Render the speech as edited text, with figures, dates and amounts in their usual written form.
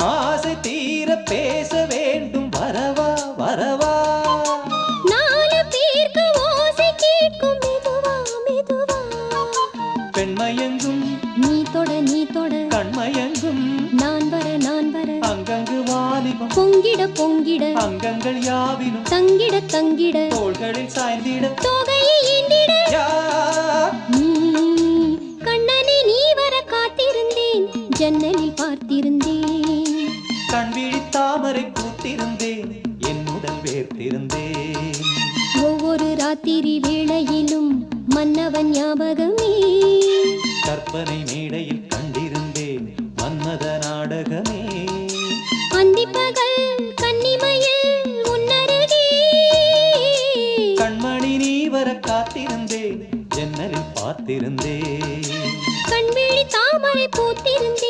ஆசை தீர பேச வேண்டும் வரவா வரவா நாலு பேருக்கு ஓசை கேட்கும் மெதுவா மெதுவா பெண்மயங்கும் நீ தொட கண்மயங்கும் நான் வர அங்கங்கு வாலிபம் பொங்கிட பொங்கிட அங்கங்கள் யாவிலும் தங்கிட தங்கிட தோள்களில் சாய்ந்திட தோகையை ஏந்திட யார் நீ கண்ணனை நீ வர காத்திருந்தேன் ஜன்னலில் பார்த்திருந்தேன் கண் விழி தாமரை பூத்திருந்தேன் என்னுடன் வேர்த்திருந்தேன் ஒவ்வொரு ராத்திரி வேளையிலும் மன்னவன் ஞாபகமே கற்பனை மேடையில் கண்டிருந்தேன் மன்மத நாடகமே அந்திப்பகல் கன்னிமையில் உன்னருகே கண்மணி நீ வர காத்திருந்தேன் ஜன்னலில் பார்த்திருந்தேன் கண்விழி தாமரை பூத்திருந்தேன்